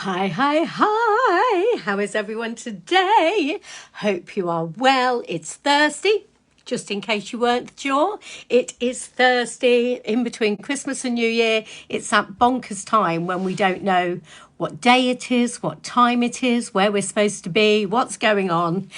Hi, hi, hi. How is everyone today? Hope you are well. It's Thursday. Just in case you weren't sure, it is Thursday in between Christmas and New Year. It's that bonkers time when we don't know what day it is, what time it is, where we're supposed to be, what's going on.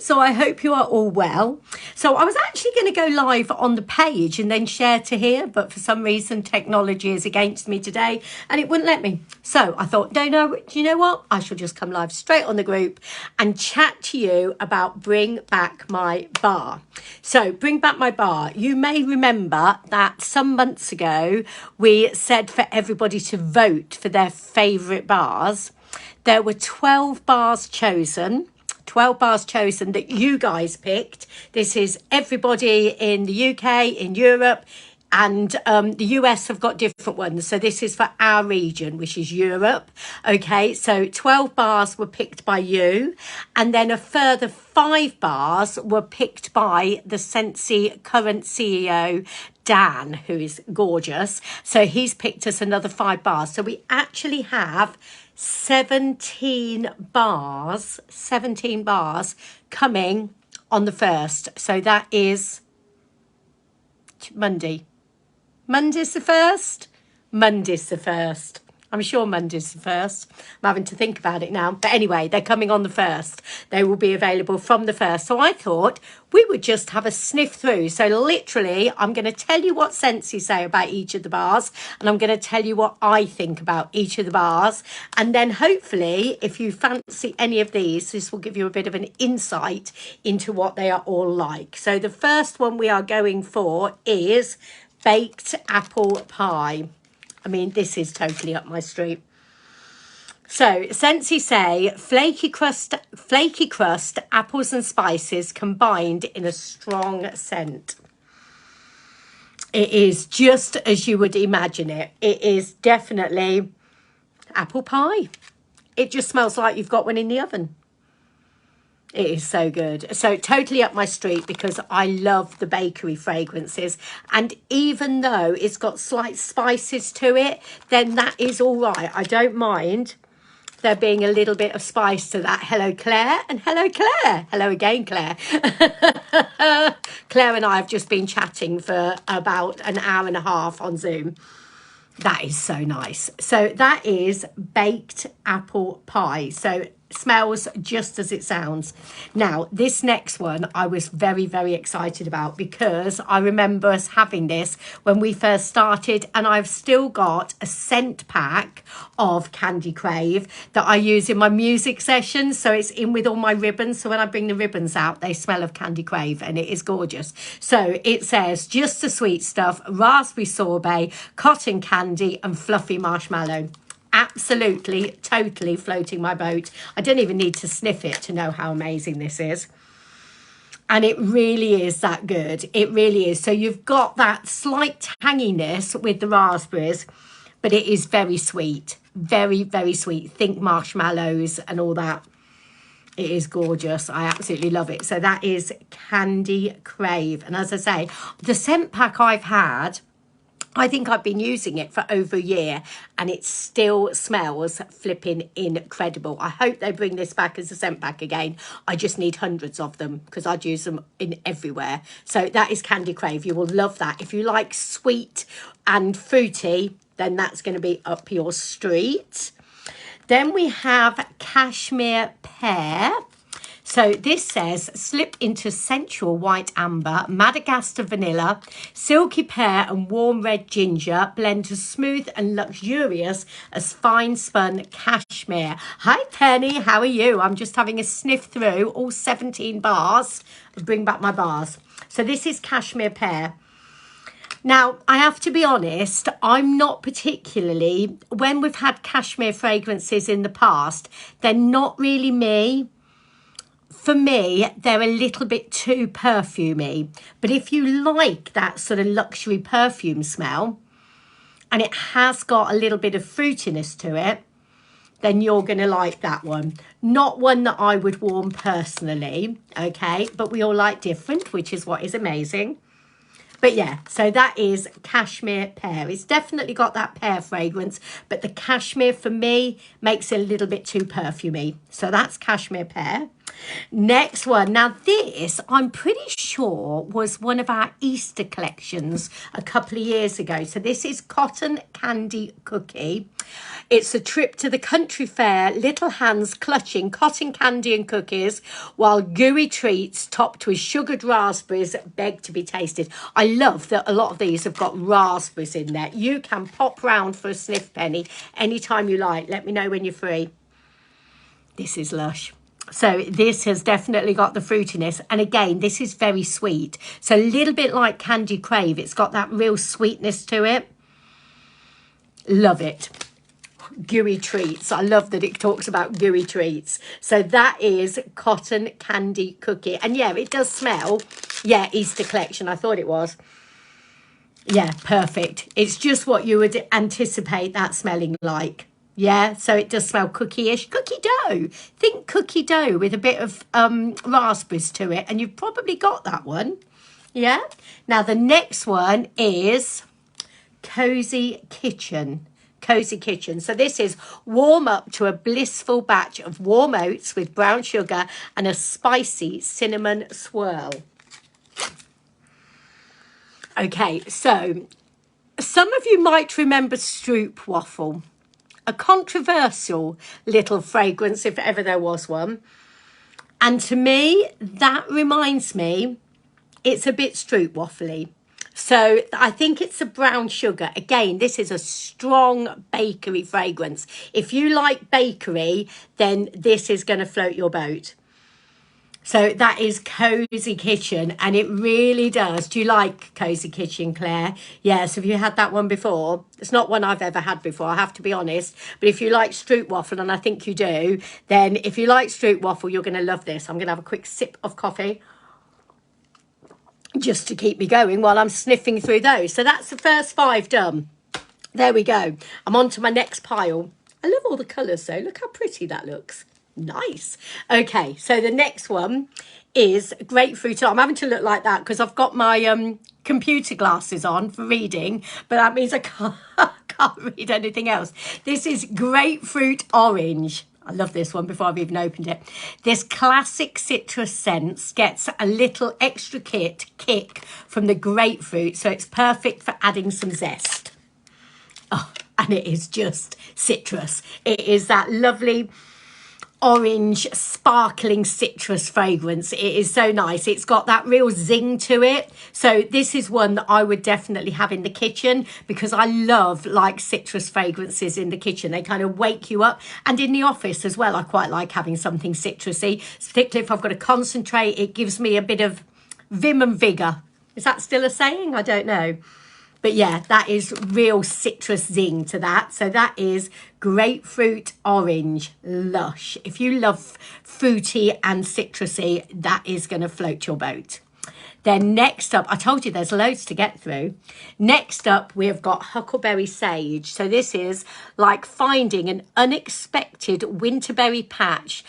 So I hope you are all well. So I was actually going to go live on the page and then share to here, but for some reason technology is against me today and it wouldn't let me. So I thought, do you know what? I shall just come live straight on the group and chat to you about Bring Back My Bar. So Bring Back My Bar. You may remember that some months ago we said for everybody to vote for their favourite bars. There were 12 bars chosen. 12 bars chosen that you guys picked. This is everybody in the UK, in Europe, and the US have got different ones. So this is for our region, which is Europe. Okay, so 12 bars were picked by you. And then a further 5 bars were picked by the Scentsy current CEO, Dan, who is gorgeous. So he's picked us another 5 bars. So we actually have 17 bars coming on the 1st. So that is Monday. Monday's the 1st? Monday's the 1st. I'm sure Monday's the 1st. I'm having to think about it now. But anyway, they're coming on the 1st. They will be available from the 1st. So I thought we would just have a sniff through. So literally, I'm going to tell you what scents you say about each of the bars. And I'm going to tell you what I think about each of the bars. And then hopefully, if you fancy any of these, this will give you a bit of an insight into what they are all like. So the first one we are going for is baked apple pie. I mean, this is totally up my street. So, Scentsy say, flaky crust, apples and spices combined in a strong scent. It is just as you would imagine it. It is definitely apple pie. It just smells like you've got one in the oven. It is so good. So totally up my street because I love the bakery fragrances. And even though it's got slight spices to it, then that is all right. I don't mind there being a little bit of spice to that. Hello, Claire. And hello, Claire. Hello again, Claire. Claire and I have just been chatting for about an hour and a half on Zoom. That is so nice. So that is baked apple pie. So smells just as it sounds. Now, this next one I was very, very excited about because I remember us having this when we first started, and I've still got a scent pack of Candy Crave that I use in my music sessions. So it's in with all my ribbons. So when I bring the ribbons out, they smell of Candy Crave and it is gorgeous. So it says just the sweet stuff, raspberry sorbet, cotton candy and fluffy marshmallow. Absolutely, totally floating my boat. I don't even need to sniff it to know how amazing this is. And it really is that good. It really is. So you've got that slight tanginess with the raspberries, but it is very sweet. Very, very sweet. Think marshmallows and all that. It is gorgeous. I absolutely love it. So that is Candy Crave. And as I say, the scent pack I've had, I think I've been using it for over a year and it still smells flipping incredible. I hope they bring this back as a scent pack again. I just need hundreds of them because I'd use them in everywhere. So that is Candy Crave. You will love that. If you like sweet and fruity, then that's going to be up your street. Then we have Cashmere Pear. So this says, slip into sensual white amber, Madagascar vanilla, silky pear and warm red ginger, blend to smooth and luxurious as fine spun cashmere. Hi Penny, how are you? I'm just having a sniff through all 17 bars. Bring back my bars. So this is Cashmere Pear. Now, I have to be honest, I'm not particularly, when we've had cashmere fragrances in the past, they're not really me. For me, they're a little bit too perfumey. But if you like that sort of luxury perfume smell, and it has got a little bit of fruitiness to it, then you're going to like that one. Not one that I would warm personally, okay? But we all like different, which is what is amazing. But yeah, so that is cashmere pear. It's definitely got that pear fragrance, but the cashmere for me makes it a little bit too perfumey. So that's cashmere pear. Next one. Now this, I'm pretty sure, was one of our Easter collections a couple of years ago. So this is Cotton Candy Cookie. It's a trip to the country fair, little hands clutching cotton candy and cookies, while gooey treats topped with sugared raspberries beg to be tasted. I love that a lot of these have got raspberries in there. You can pop round for a sniff penny anytime you like. Let me know when you're free. This is lush. So this has definitely got the fruitiness. And again, this is very sweet. So a little bit like Candy Crave. It's got that real sweetness to it. Love it. Gooey treats. I love that it talks about gooey treats. So that is Cotton Candy Cookie. And yeah, it does smell. Yeah, Easter collection. I thought it was. Yeah, perfect. It's just what you would anticipate that smelling like. Yeah, so it does smell cookie-ish. Cookie dough. Think cookie dough with a bit of raspberries to it. And you've probably got that one. Yeah. Now, the next one is Cozy Kitchen. Cozy Kitchen. So this is warm up to a blissful batch of warm oats with brown sugar and a spicy cinnamon swirl. Okay, so some of you might remember Stroop Waffle. A controversial little fragrance, if ever there was one. And to me, that reminds me, it's a bit Stroop Waffly. So I think it's a brown sugar. Again, this is a strong bakery fragrance. If you like bakery, then this is going to float your boat. So that is Cozy Kitchen, and it really does. Do you like Cozy Kitchen, Claire? Yes, have you had that one before? It's not one I've ever had before, I have to be honest. But if you like Stroop Waffle, and I think you do, then if you like Stroop Waffle, you're going to love this. I'm going to have a quick sip of coffee just to keep me going while I'm sniffing through those. So that's the first 5 done. There we go. I'm on to my next pile. I love all the colours though. Look how pretty that looks. Nice. Okay, so the next one is grapefruit. I'm having to look like that because I've got my computer glasses on for reading, but that means I can't read anything else. This is grapefruit orange. I love this one before I've even opened it. This classic citrus scent gets a little extra kick from the grapefruit, so it's perfect for adding some zest. Oh, and it is just citrus. It is that lovely orange sparkling citrus fragrance. It is so nice. It's got that real zing to it. So this is one that I would definitely have in the kitchen because I love like citrus fragrances in the kitchen. They kind of wake you up, and in the office as well. I quite like having something citrusy, particularly if I've got to concentrate. It gives me a bit of vim and vigor. Is that still a saying? I don't know. But yeah, that is real citrus zing to that. So that is grapefruit orange, lush. If you love fruity and citrusy, that is going to float your boat. Then next up, I told you there's loads to get through. Next up, we've got Huckleberry Sage. So this is like finding an unexpected winterberry patch.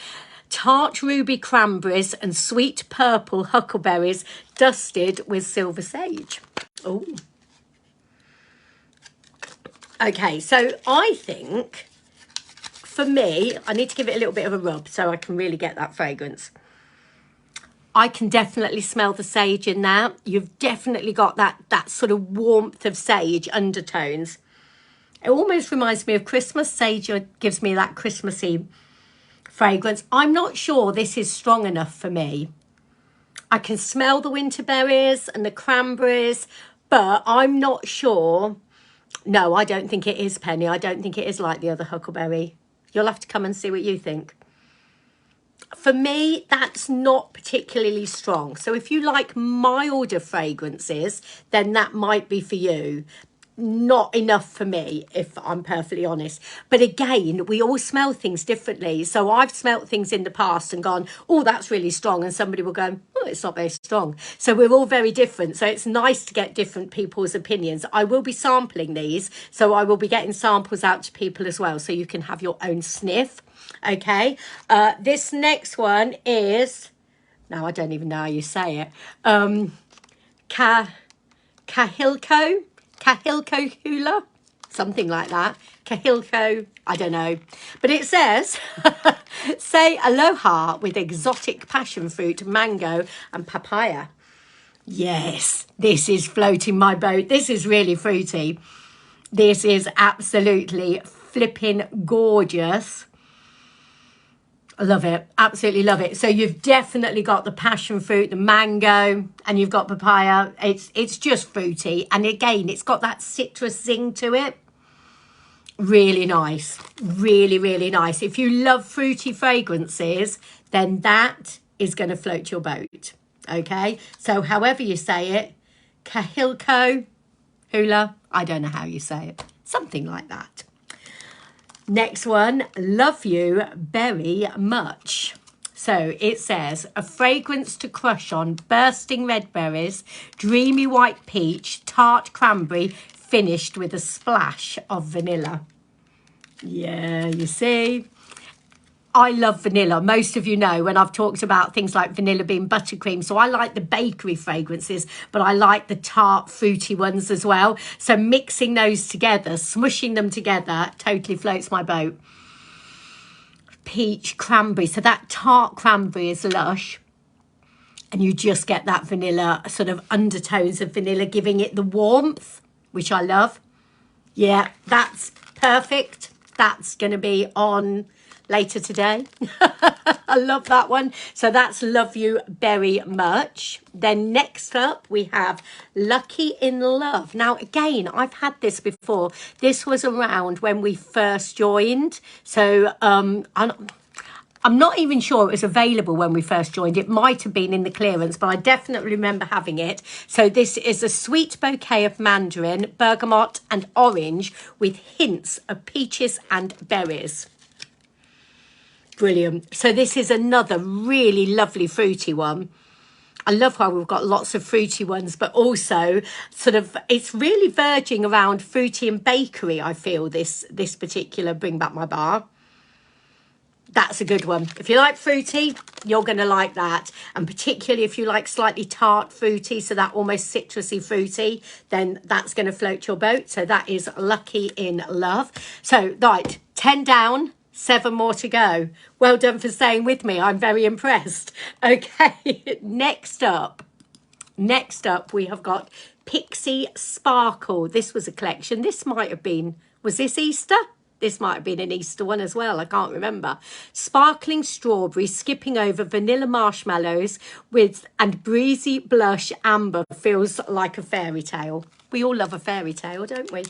Tart ruby cranberries and sweet purple huckleberries dusted with silver sage. Oh. Okay, so I think, for me, I need to give it a little bit of a rub so I can really get that fragrance. I can definitely smell the sage in there. You've definitely got that sort of warmth of sage undertones. It almost reminds me of Christmas. Sage gives me that Christmassy fragrance. I'm not sure this is strong enough for me. I can smell the winterberries and the cranberries, but I'm not sure. No, I don't think it is, Penny. I don't think it is like the other huckleberry. You'll have to come and see what you think. For me, that's not particularly strong. So if you like milder fragrances, then that might be for you. Not enough for me, if I'm perfectly honest. But again, we all smell things differently. So I've smelt things in the past and gone, oh, that's really strong. And somebody will go, oh, it's not very strong. So we're all very different. So it's nice to get different people's opinions. I will be sampling these. So I will be getting samples out to people as well. So you can have your own sniff. Okay. This next one is, now I don't even know how you say it. Kahilko hula, something like that. Kahilko, I don't know. But it says, say aloha with exotic passion fruit, mango and papaya. Yes, this is floating my boat. This is really fruity. This is absolutely flipping gorgeous. I love it. Absolutely love it. So you've definitely got the passion fruit, the mango, and you've got papaya. It's just fruity. And again, it's got that citrus zing to it. Really nice. Really, really nice. If you love fruity fragrances, then that is going to float your boat. Okay? So however you say it, Kahilko hula, I don't know how you say it. Something like that. Next one, love you very much. So it says, a fragrance to crush on, bursting red berries, dreamy white peach, tart cranberry, finished with a splash of vanilla. Yeah, you see, I love vanilla. Most of you know when I've talked about things like vanilla bean buttercream. So I like the bakery fragrances, but I like the tart fruity ones as well. So mixing those together, smushing them together, totally floats my boat. Peach, cranberry. So that tart cranberry is lush. And you just get that vanilla, sort of undertones of vanilla, giving it the warmth, which I love. Yeah, that's perfect. That's going to be on later today. I love that one. So that's love you very much. Then next up we have Lucky in Love. Now again, I've had this before. This was around when we first joined. So I'm not even sure it was available when we first joined. It might have been in the clearance, but I definitely remember having it. So this is a sweet bouquet of mandarin, bergamot and orange with hints of peaches and berries. Brilliant. So this is another really lovely fruity one. I love how we've got lots of fruity ones, but also sort of, it's really verging around fruity and bakery, I feel, this particular Bring Back My Bar. That's a good one. If you like fruity, you're going to like that. And particularly if you like slightly tart fruity, so that almost citrusy fruity, then that's going to float your boat. So that is Lucky in Love. So, right, 10 down. 7 more to go. Well done for staying with me. I'm very impressed. Okay, next up we have got Pixie Sparkle. This was a collection. This might have been, was this Easter? This might have been an Easter one as well. I can't remember. Sparkling strawberry, skipping over vanilla marshmallows and breezy blush amber, feels like a fairy tale. We all love a fairy tale, don't we?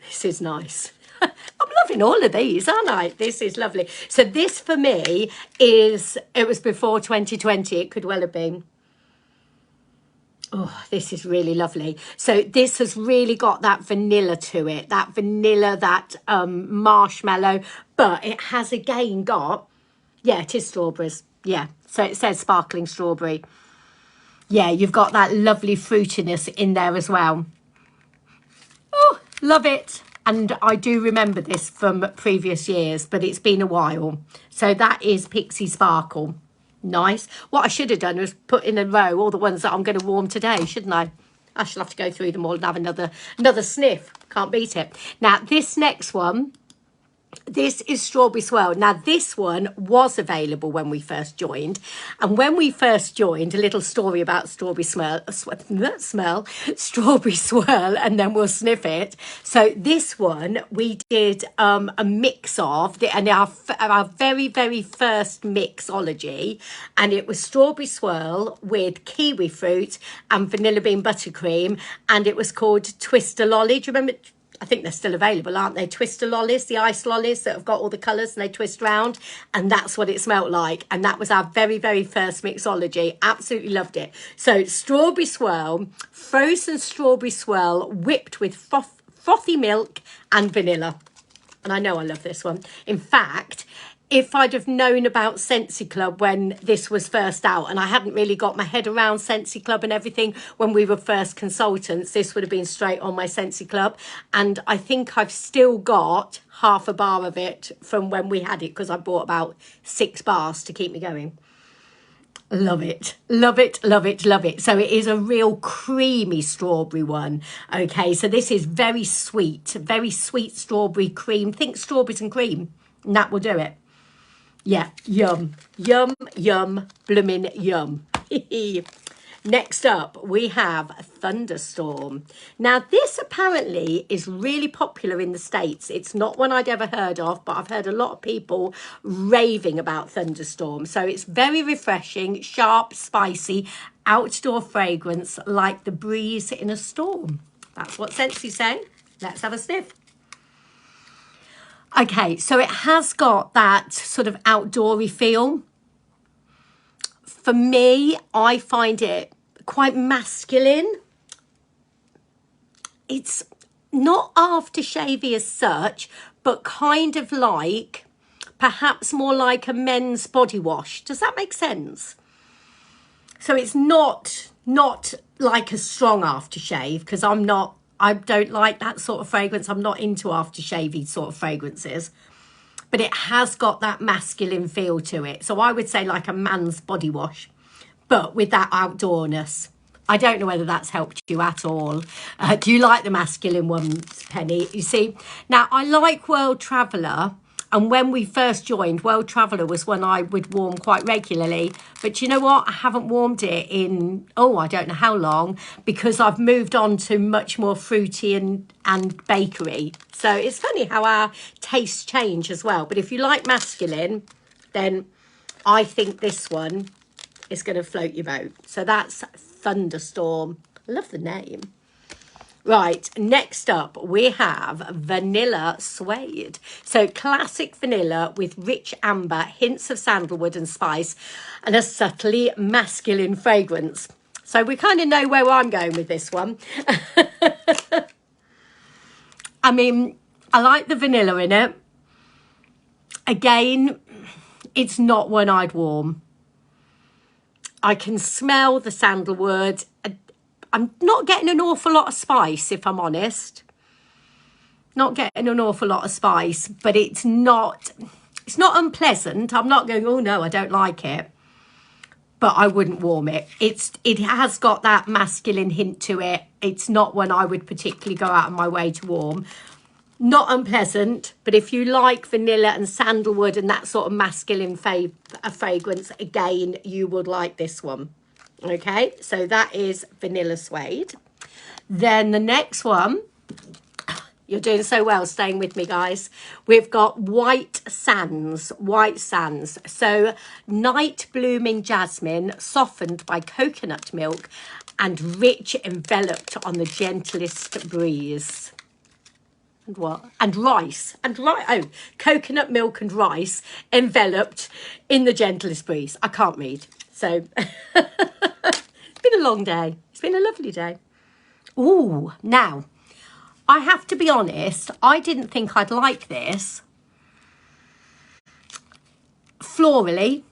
This is nice. I'm loving all of these, aren't I? This is lovely. So this for me it was before 2020. It could well have been. Oh, this is really lovely. So this has really got that vanilla to it. That vanilla, that marshmallow. But it has again got, yeah, it is strawberries. Yeah, so it says sparkling strawberry. Yeah, you've got that lovely fruitiness in there as well. Oh, love it. And I do remember this from previous years, but it's been a while. So that is Pixie Sparkle. Nice. What I should have done was put in a row all the ones that I'm going to warm today, shouldn't I? I shall have to go through them all and have another sniff. Can't beat it. Now, this next one, this is Strawberry Swirl. Now, this one was available when we first joined. And when we first joined, a little story about Strawberry Swirl, and then we'll sniff it. So this one, we did a mix of, and our very, very first mixology. And it was Strawberry Swirl with kiwi fruit and vanilla bean buttercream. And it was called Twister Lolly. Do you remember? I think they're still available, aren't they? Twister lollies, the ice lollies that have got all the colours and they twist round. And that's what it smelt like. And that was our very, very first mixology. Absolutely loved it. So strawberry swirl, frozen strawberry swirl, whipped with frothy milk and vanilla. And I know I love this one. In fact, if I'd have known about Scentsy Club when this was first out, and I hadn't really got my head around Scentsy Club and everything when we were first consultants, this would have been straight on my Scentsy Club. And I think I've still got half a bar of it from when we had it, because I bought about 6 bars to keep me going. Love it, love it, love it, love it. So it is a real creamy strawberry one. Okay, so this is very sweet strawberry cream. Think strawberries and cream, and that will do it. Yeah, yum, yum, yum, bloomin' yum. Next up, we have Thunderstorm. Now, this apparently is really popular in the States. It's not one I'd ever heard of, but I've heard a lot of people raving about Thunderstorm. So it's very refreshing, sharp, spicy, outdoor fragrance like the breeze in a storm. That's what Scentsy's saying. Let's have a sniff. Okay, so it has got that sort of outdoory feel. For me, I find it quite masculine. It's not aftershavey as such, but kind of like, perhaps more like a men's body wash. Does that make sense? So it's not like a strong aftershave, because I don't like that sort of fragrance. I'm not into aftershavey sort of fragrances. But it has got that masculine feel to it. So I would say like a man's body wash, but with that outdoorness. I don't know whether that's helped you at all. Do you like the masculine ones, Penny? You see, now I like World Traveller. And when we first joined, World Traveller was one I would warm quite regularly. But you know what? I haven't warmed it in, I don't know how long, because I've moved on to much more fruity and bakery. So it's funny how our tastes change as well. But if you like masculine, then I think this one is going to float your boat. So that's Thunderstorm. I love the name. Right, next up we have Vanilla Suede. So classic vanilla with rich amber, hints of sandalwood and spice, and a subtly masculine fragrance. So we kind of know where I'm going with this one. I mean, I like the vanilla in it. Again, it's not one I'd warm. I can smell the sandalwood. I'm not getting an awful lot of spice, if I'm honest. Not getting an awful lot of spice, but it's not unpleasant. I'm not going, oh no, I don't like it. But I wouldn't warm it. It has got that masculine hint to it. It's not one I would particularly go out of my way to warm. Not unpleasant, but if you like vanilla and sandalwood and that sort of masculine fragrance, again, you would like this one. Okay, so that is Vanilla Suede. Then the next one, you're doing so well staying with me, guys. We've got White Sands. So night blooming jasmine, softened by coconut milk and rich, enveloped on the gentlest breeze. And what? And rice. Oh, coconut milk and rice enveloped in the gentlest breeze. I can't read. So it's been a long day. It's been a lovely day. Ooh, now, I have to be honest, I didn't think I'd like this. Florally.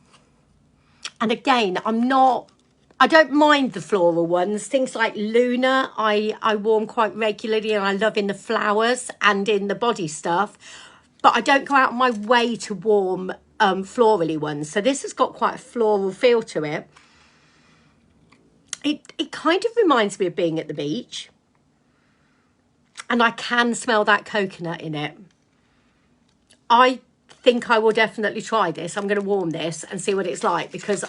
And again, I don't mind the floral ones. Things like Luna, I warm quite regularly, and I love in the flowers and in the body stuff. But I don't go out of my way to warm florally ones. So this has got quite a floral feel to it. It kind of reminds me of being at the beach. And I can smell that coconut in it. I think I will definitely try this. I'm going to warm this and see what it's like, because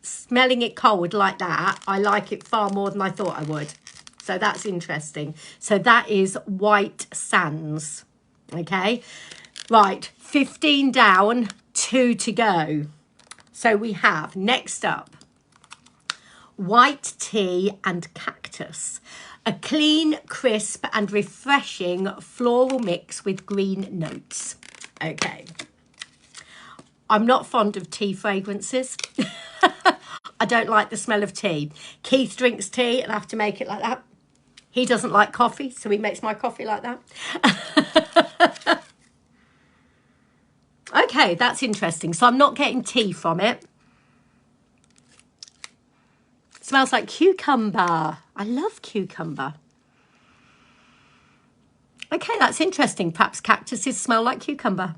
smelling it cold like that, I like it far more than I thought I would. So that's interesting. So that is White Sands. Okay. Right. 15 down, 2 to go. So we have next up White Tea and Cactus. A clean, crisp and refreshing floral mix with green notes. Okay. I'm not fond of tea fragrances. I don't like the smell of tea. Keith drinks tea and I have to make it like that. He doesn't like coffee, so he makes my coffee like that. Okay, that's interesting. So I'm not getting tea from it. Smells like cucumber. I love cucumber. Okay, that's interesting. Perhaps cactuses smell like cucumber.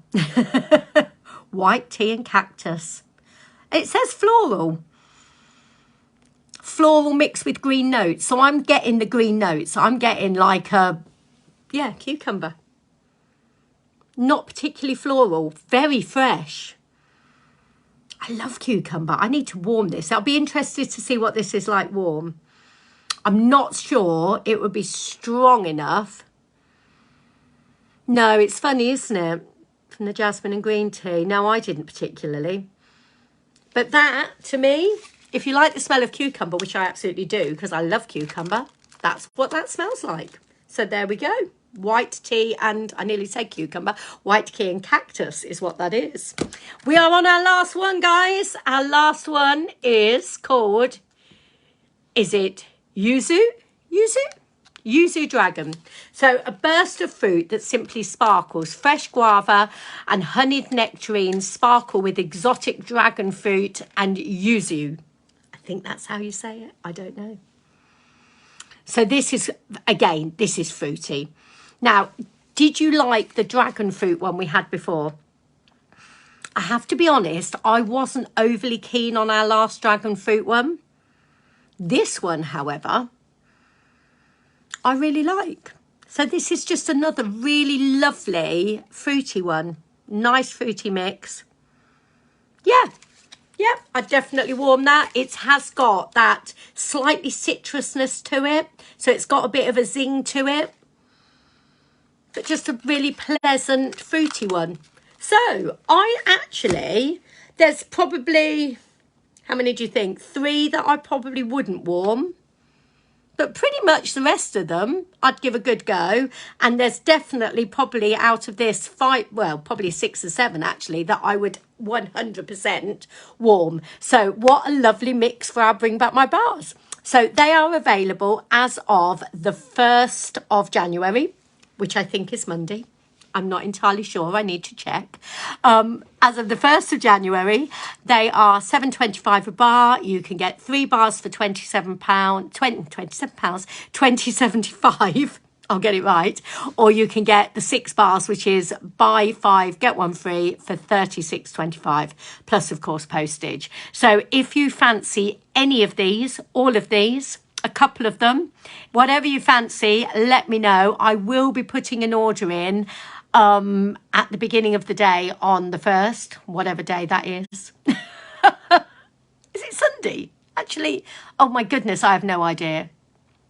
White tea and cactus. It says floral. floral mixed with green notes. So I'm getting the green notes. I'm getting like a, yeah, cucumber. Not particularly floral, very fresh. I love cucumber. I need to warm this. I'll be interested to see what this is like warm. I'm not sure it would be strong enough. No, it's funny, isn't it? From the jasmine and green tea. No, I didn't particularly. But that, to me, if you like the smell of cucumber, which I absolutely do, because I love cucumber, that's what that smells like. So there we go. White tea and, I nearly said cucumber, white tea and cactus is what that is. We are on our last one, guys. Our last one is called, is it yuzu? Yuzu dragon. So a burst of fruit that simply sparkles. Fresh guava and honeyed nectarines sparkle with exotic dragon fruit and yuzu. I think that's how you say it. I don't know. So this is, again, this is fruity. Now, did you like the dragon fruit one we had before? I have to be honest, I wasn't overly keen on our last dragon fruit one. This one, however, I really like. So this is just another really lovely fruity one. Nice fruity mix. Yeah, I'd definitely warm that. It has got that slightly citrusness to it. So it's got a bit of a zing to it. But just a really pleasant fruity one. So I actually, there's probably, how many do you think? 3 that I probably wouldn't warm. But pretty much the rest of them, I'd give a good go. And there's definitely probably out of this 5, well, probably 6 or 7 actually, that I would 100% warm. So what a lovely mix for our Bring Back My Bars. So they are available as of the 1st of January, which I think is Monday. I'm not entirely sure. I need to check. As of the 1st of January, they are £7.25 a bar. You can get 3 bars for £27, £20.75. I'll get it right. Or you can get the 6 bars, which is buy 5, get 1 free for £36.25, plus, of course, postage. So if you fancy any of these, all of these, a couple of them, whatever you fancy, let me know. I will be putting an order in at the beginning of the day on the 1st, whatever day that is. Is it Sunday? Actually, oh my goodness, I have no idea.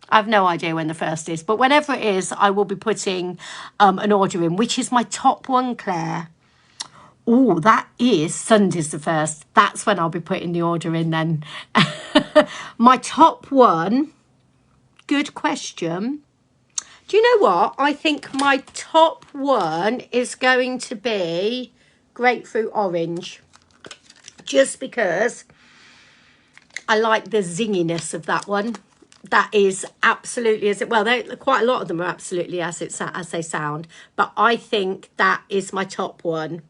I have no idea when the 1st is, but whenever it is, I will be putting an order in, which is my top one, Claire. Oh, that is Sunday's the 1st. That's when I'll be putting the order in then. My top one, good question. Do you know what? I think my top one is going to be grapefruit orange. Just because I like the zinginess of that one. That is absolutely as it, well, quite a lot of them are absolutely as they sound. But I think that is my top one.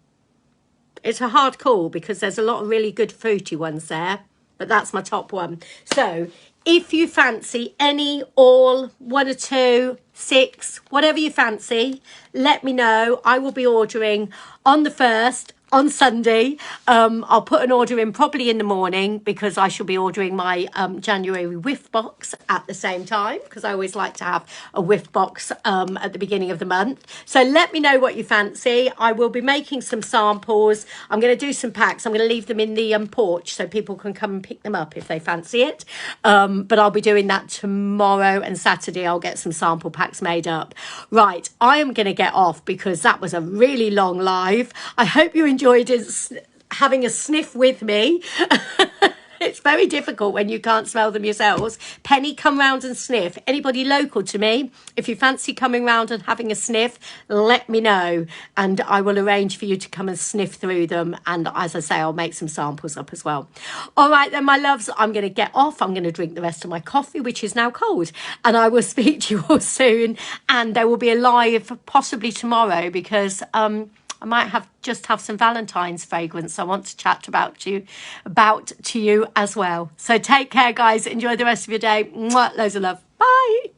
It's a hard call because there's a lot of really good fruity ones there. But that's my top one. So if you fancy any, all, 1 or 2, 6, whatever you fancy, let me know. I will be ordering on the 1st, on Sunday. I'll put an order in probably in the morning because I shall be ordering my January whiff box at the same time, because I always like to have a whiff box at the beginning of the month. So let me know what you fancy. I will be making some samples. I'm going to do some packs. I'm going to leave them in the porch so people can come and pick them up if they fancy it. But I'll be doing that tomorrow and Saturday. I'll get some sample packs made up. Right, I am going to get off because that was a really long live. I hope you enjoyed having a sniff with me. It's very difficult when you can't smell them yourselves. Penny, come round and sniff. Anybody local to me, if you fancy coming round and having a sniff, let me know and I will arrange for you to come and sniff through them. And as I say, I'll make some samples up as well. All right then, my loves, I'm going to get off. I'm going to drink the rest of my coffee, which is now cold, and I will speak to you all soon. And there will be a live possibly tomorrow because I might just have some Valentine's fragrance I want to chat about to you as well. So take care, guys. Enjoy the rest of your day. Mwah, loads of love. Bye.